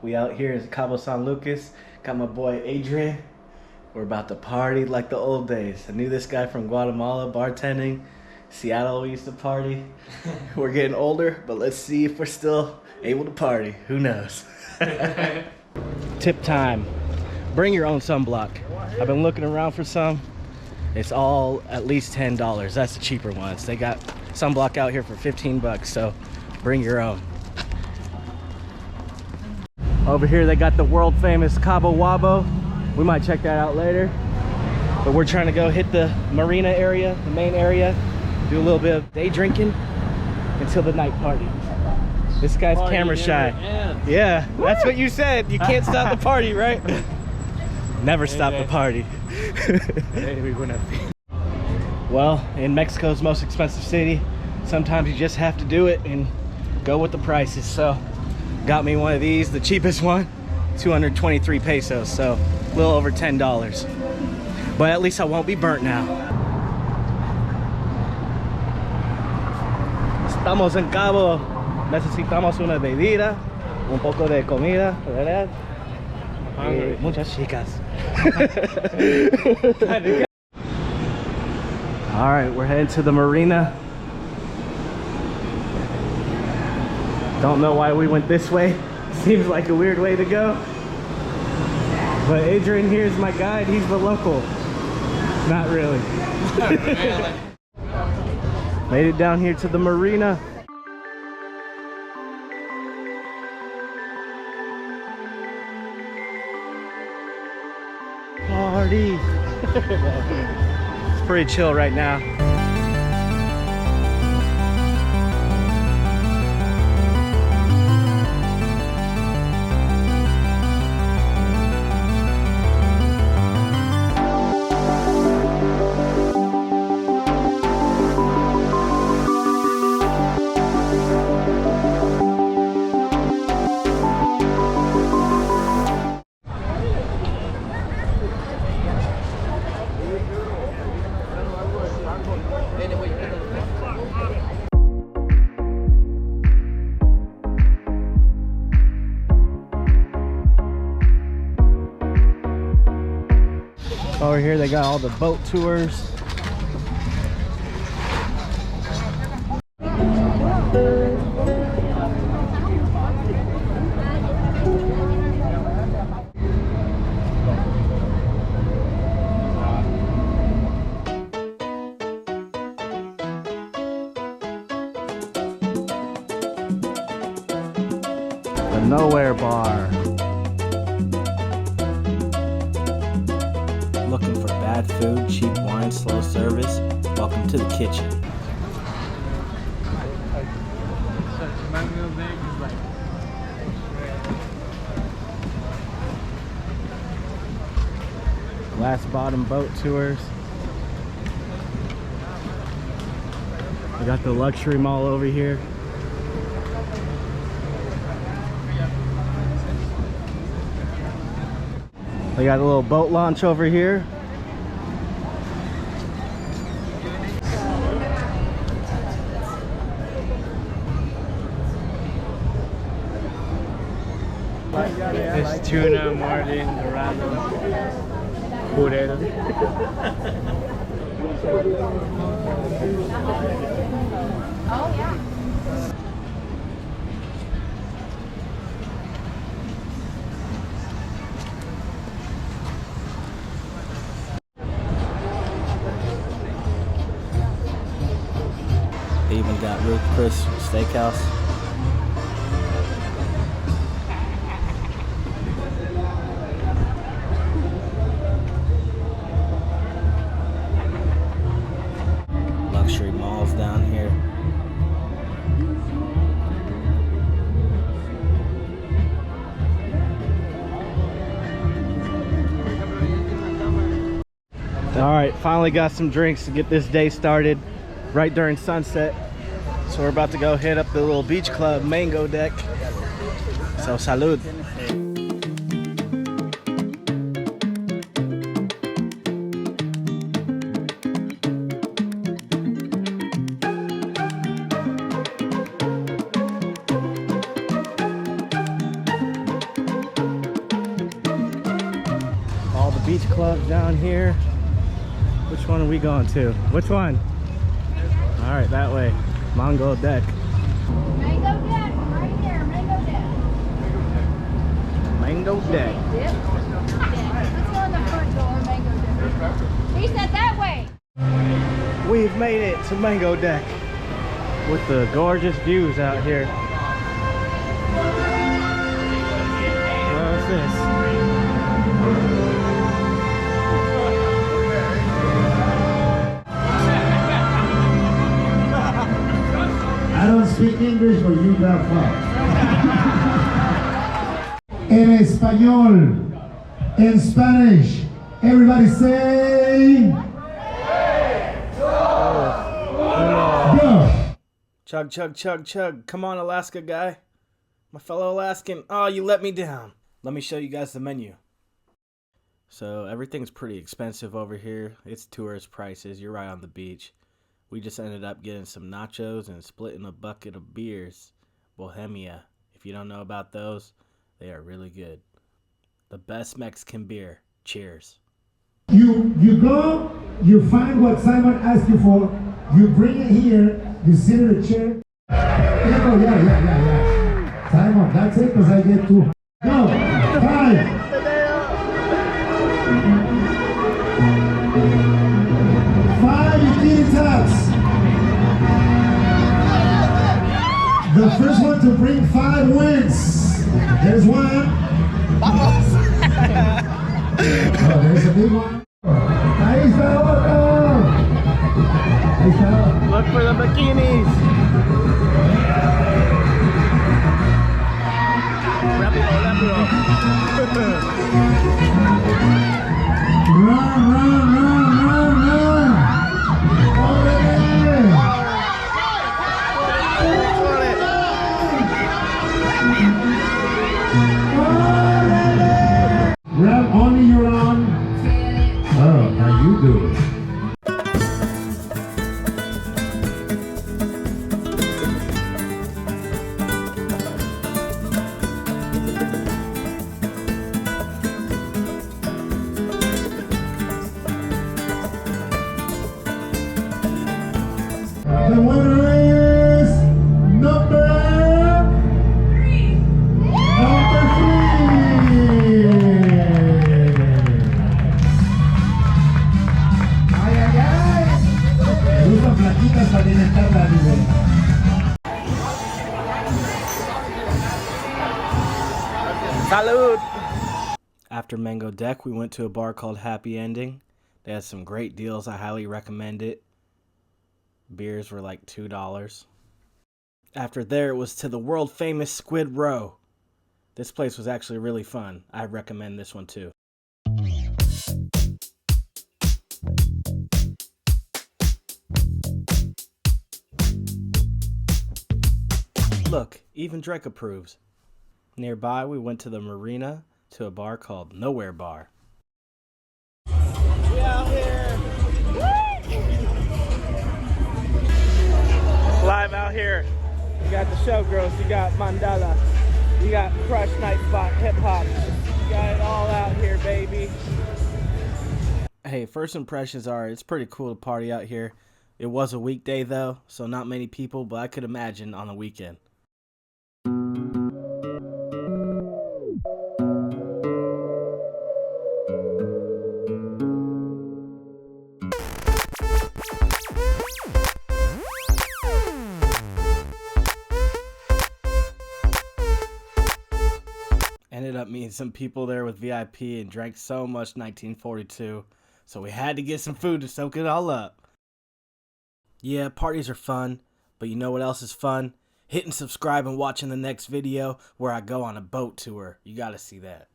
We out here in Cabo San Lucas. Got my boy Adrian. We're about to party like the old days. I knew this guy from Guatemala, bartending. Seattle, we used to party. We're getting older, but let's see if we're still able to party. Who knows? Tip time. Bring your own sunblock. I've been looking around for some. It's all at least $10. That's the cheaper ones. They got sunblock out here for 15 bucks, so bring your own. Over here they got the world famous Cabo Wabo. We might check that out later. But we're trying to go hit the Marina area, the main area, do a little bit of day drinking until the night party. This guy's party camera shy. Yeah, that's what you said. You can't stop the party, right? Never stop the party. Well, in Mexico's most expensive city, sometimes you just have to do it and go with the prices. So got me one of these, the cheapest one, 223 pesos, so a little over $10. But at least I won't be burnt now. Estamos en Cabo. Necesitamos una bebida, un poco de comida, ¿verdad? Muchas chicas. All right, we're heading to the Marina. Don't know why we went this way. Seems like a weird way to go. But Adrian here is my guide. He's the local. Not really. Made it down here to the Marina. Party. It's pretty chill right now. Over here they got all the boat tours. The Nowhere Bar. Looking for bad food, cheap wine, slow service? Welcome to the kitchen. Glass bottom boat tours. We got the luxury mall over here. They got a little boat launch over here. It's tuna, marlin, dorado, burrito. Oh yeah. They even got Ruth Chris Steakhouse. Luxury malls down here. All right, finally got some drinks to get this day started right during sunset. So we're about to go hit up the little beach club mango deck. So salud. beach clubs down here. Which one are we going to? Which one? All right, that way. Mango Deck. Mango Deck, right here. Mango Deck. Mango Deck. Let's go in the front door, Mango Deck. He said that way. We've made it to Mango Deck with the gorgeous views out here. What's this? I don't speak English, but you got fucked. En español, in Spanish, everybody say. Go. Chug, chug, chug, chug. Come on, Alaska guy. My fellow Alaskan. Oh, you let me down. Let me show you guys the menu. So everything's pretty expensive over here. It's tourist prices. You're right on the beach. We just ended up getting some nachos and splitting a bucket of beers. Bohemia. If you don't know about those, they are really good. The best Mexican beer. Cheers. You go, you find what Simon asked you for, you bring it here, you sit in a chair. Yeah. Simon, that's it, because I get two. Go, 5. 5 bikini tops. The first one to bring 5 wins. There's one. Oh, there's a big one. Ahí está otro. Ahí está. Look for the bikinis. Rápido. Run. Grab only your arm. Oh, now you do it. The winner is number 3. Usan plaquitas para alimentar la vida. Salud! After Mango Deck, we went to a bar called Happy Ending. They had some great deals. I highly recommend it. Beers were like $2. After there, it was to the world famous Squid Roe. This place was actually really fun. I recommend this one too. Look, even Drake approves. Nearby, we went to the Marina to a bar called Nowhere Bar. We out here. Live out here. You got the showgirls, you got Mandala, you got Crush Night Spot, Hip Hop. You got it all out here, baby. Hey, first impressions are it's pretty cool to party out here. It was a weekday though, so not many people, but I could imagine on a weekend. Ended up meeting some people there with VIP and drank so much 1942, so we had to get some food to soak it all up. Yeah, parties are fun, but you know what else is fun? Hitting subscribe and watching the next video where I go on a boat tour. You gotta see that.